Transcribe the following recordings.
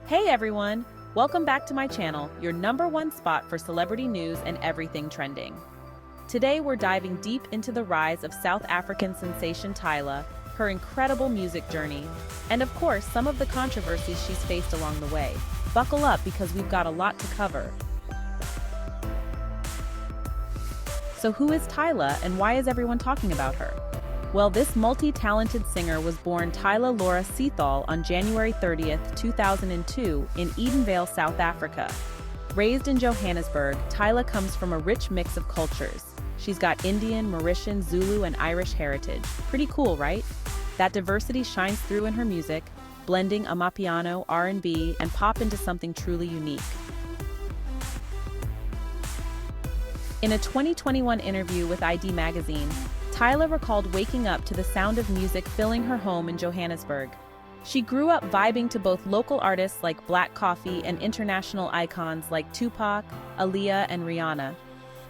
Hey everyone! Welcome back to my channel, your #1 spot for celebrity news and everything trending. Today we're diving deep into the rise of South African sensation Tyla, her incredible music journey, and of course some of the controversies she's faced along the way. Buckle up because we've got a lot to cover. So who is Tyla and why is everyone talking about her? Well, this multi-talented singer was born Tyla Laura Seethal on January 30th, 2002 in Edenvale, South Africa. Raised in Johannesburg, Tyla comes from a rich mix of cultures. She's got Indian, Mauritian, Zulu, and Irish heritage. Pretty cool, right? That diversity shines through in her music, blending amapiano, R&B, and pop into something truly unique. In a 2021 interview with ID Magazine, Tyla recalled waking up to the sound of music filling her home in Johannesburg. She grew up vibing to both local artists like Black Coffee and international icons like Tupac, Aaliyah, and Rihanna.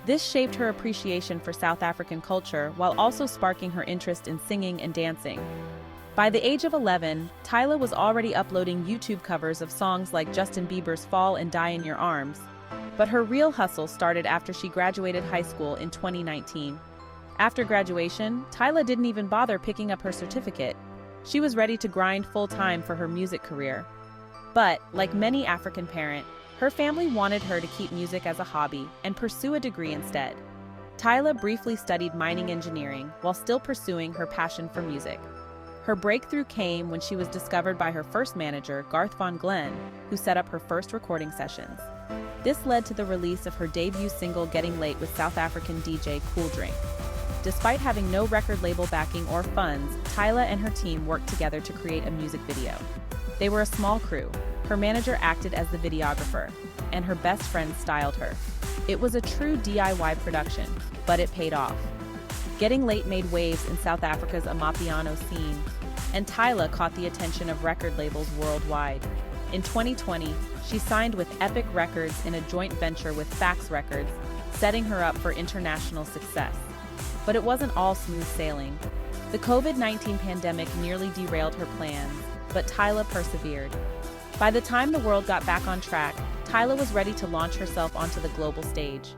This shaped her appreciation for South African culture while also sparking her interest in singing and dancing. By the age of 11, Tyla was already uploading YouTube covers of songs like Justin Bieber's Fall and Die in Your Arms. But her real hustle started after she graduated high school in 2019. After graduation, Tyla didn't even bother picking up her certificate. She was ready to grind full-time for her music career. But, like many African parents, her family wanted her to keep music as a hobby and pursue a degree instead. Tyla briefly studied mining engineering while still pursuing her passion for music. Her breakthrough came when she was discovered by her first manager, Garth Van Glen, who set up her first recording sessions. This led to the release of her debut single Getting Late with South African DJ Cool Drink. Despite having no record label backing or funds, Tyla and her team worked together to create a music video. They were a small crew. Her manager acted as the videographer, and her best friend styled her. It was a true DIY production, but it paid off. Getting Late made waves in South Africa's amapiano scene, and Tyla caught the attention of record labels worldwide. In 2020, she signed with Epic Records in a joint venture with Fax Records, setting her up for international success. But it wasn't all smooth sailing. The COVID-19 pandemic nearly derailed her plans, but Tyla persevered. By the time the world got back on track, Tyla was ready to launch herself onto the global stage.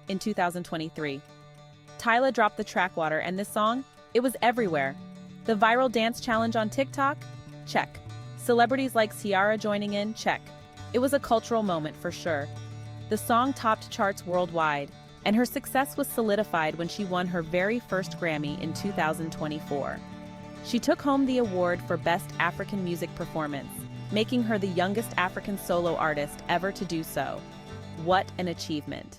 In 2023, Tyla dropped the track Water, and this song, it was everywhere. The viral dance challenge on TikTok? Check. Celebrities like Ciara joining in? Check. It was a cultural moment for sure. The song topped charts worldwide, and her success was solidified when she won her very first Grammy in 2024. She took home the award for Best African Music Performance, making her the youngest African solo artist ever to do so. What an achievement!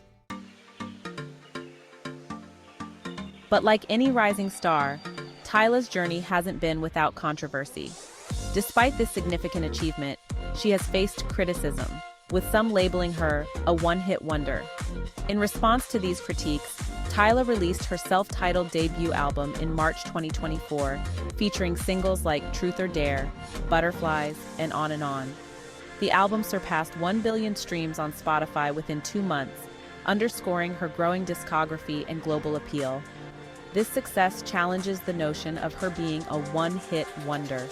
But like any rising star, Tyla's journey hasn't been without controversy. Despite this significant achievement, she has faced criticism, with some labeling her a one-hit wonder. In response to these critiques, Tyla released her self-titled debut album in March 2024, featuring singles like Truth or Dare, Butterflies, and On and On. The album surpassed 1 billion streams on Spotify within 2 months, underscoring her growing discography and global appeal. This success challenges the notion of her being a one-hit wonder.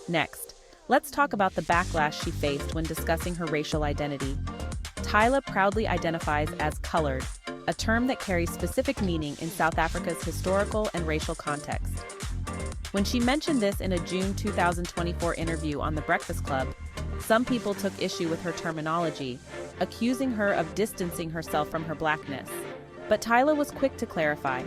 Next, let's talk about the backlash she faced when discussing her racial identity. Tyla proudly identifies as colored, a term that carries specific meaning in South Africa's historical and racial context. When she mentioned this in a June 2024 interview on The Breakfast Club, some people took issue with her terminology, accusing her of distancing herself from her blackness. But Tyla was quick to clarify.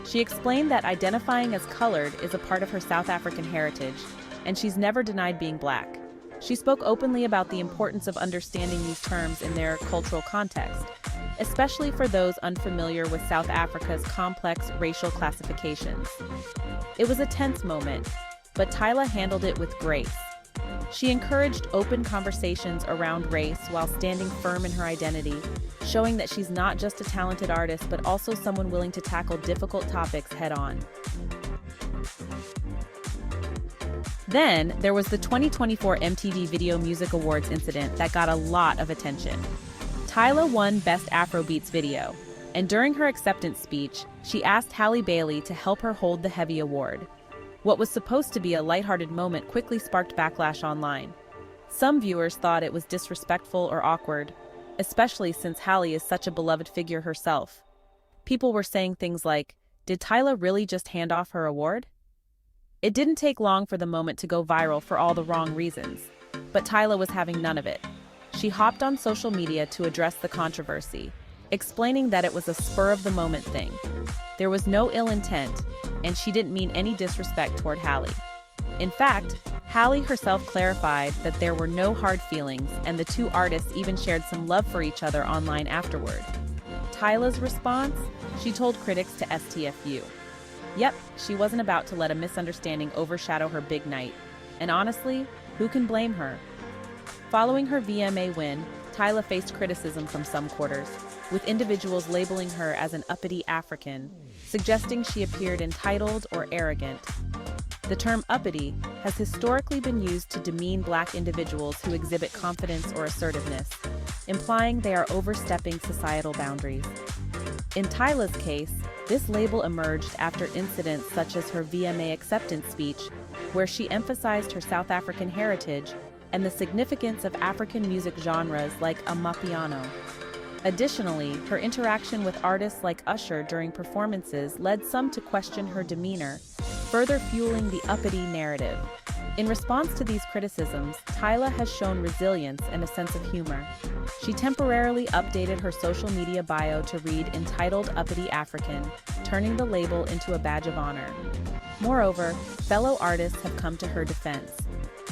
She explained that identifying as colored is a part of her South African heritage, and she's never denied being black. She spoke openly about the importance of understanding these terms in their cultural context, especially for those unfamiliar with South Africa's complex racial classifications. It was a tense moment, but Tyla handled it with grace. She encouraged open conversations around race while standing firm in her identity, showing that she's not just a talented artist but also someone willing to tackle difficult topics head-on. Then, there was the 2024 MTV Video Music Awards incident that got a lot of attention. Tyla won Best Afrobeats Video, and during her acceptance speech, she asked Halle Bailey to help her hold the heavy award. What was supposed to be a lighthearted moment quickly sparked backlash online. Some viewers thought it was disrespectful or awkward, especially since Halle is such a beloved figure herself. People were saying things like, "Did Tyla really just hand off her award?" It didn't take long for the moment to go viral for all the wrong reasons, but Tyla was having none of it. She hopped on social media to address the controversy, explaining that it was a spur-of-the-moment thing. There was no ill intent, and she didn't mean any disrespect toward Halle. In fact, Halle herself clarified that there were no hard feelings, and the two artists even shared some love for each other online afterward. Tyla's response? She told critics to STFU. Yep, she wasn't about to let a misunderstanding overshadow her big night. And honestly, who can blame her? Following her VMA win, Tyla faced criticism from some quarters, with individuals labeling her as an uppity African, suggesting she appeared entitled or arrogant. The term uppity has historically been used to demean Black individuals who exhibit confidence or assertiveness, implying they are overstepping societal boundaries. In Tyla's case, this label emerged after incidents such as her VMA acceptance speech, where she emphasized her South African heritage and the significance of African music genres like Amapiano. Additionally, her interaction with artists like Usher during performances led some to question her demeanor, further fueling the uppity narrative. In response to these criticisms, Tyla has shown resilience and a sense of humor. She temporarily updated her social media bio to read "Entitled Uppity African," turning the label into a badge of honor. Moreover, fellow artists have come to her defense.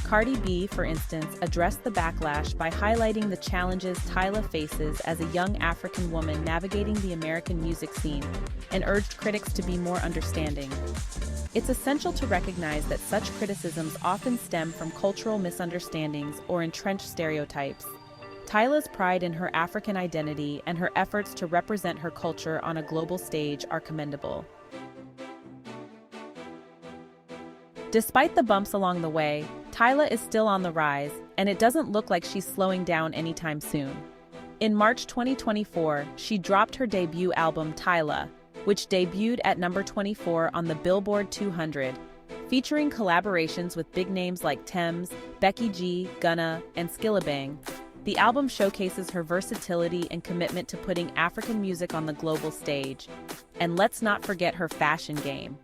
Cardi B, for instance, addressed the backlash by highlighting the challenges Tyla faces as a young African woman navigating the American music scene, and urged critics to be more understanding. It's essential to recognize that such criticisms often stem from cultural misunderstandings or entrenched stereotypes. Tyla's pride in her African identity and her efforts to represent her culture on a global stage are commendable. Despite the bumps along the way, Tyla is still on the rise, and it doesn't look like she's slowing down anytime soon. In March 2024, she dropped her debut album, Tyla, which debuted at number 24 on the Billboard 200, featuring collaborations with big names like Tems, Becky G, Gunna, and Skillabang. The album showcases her versatility and commitment to putting African music on the global stage. And let's not forget her fashion game.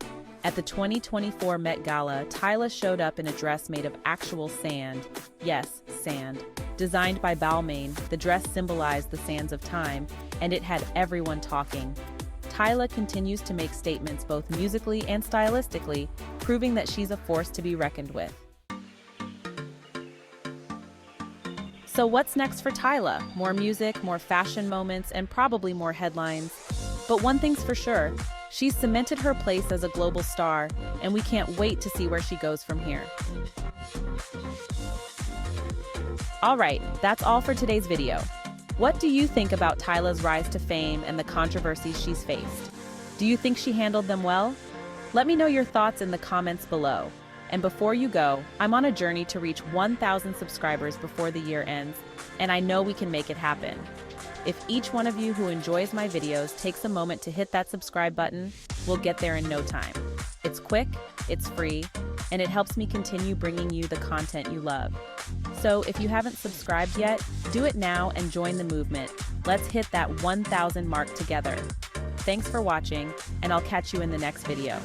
At the 2024 Met Gala, Tyla showed up in a dress made of actual sand. Yes, sand. Designed by Balmain, the dress symbolized the sands of time, and it had everyone talking. Tyla continues to make statements both musically and stylistically, proving that she's a force to be reckoned with. So what's next for Tyla? More music, more fashion moments, and probably more headlines. But one thing's for sure, she's cemented her place as a global star, and we can't wait to see where she goes from here. Alright, that's all for today's video. What do you think about Tyla's rise to fame and the controversies she's faced? Do you think she handled them well? Let me know your thoughts in the comments below. And before you go, I'm on a journey to reach 1,000 subscribers before the year ends, and I know we can make it happen. If each one of you who enjoys my videos takes a moment to hit that subscribe button, we'll get there in no time. It's quick, it's free, and it helps me continue bringing you the content you love. So if you haven't subscribed yet, do it now and join the movement. Let's hit that 1,000 mark together. Thanks for watching, and I'll catch you in the next video.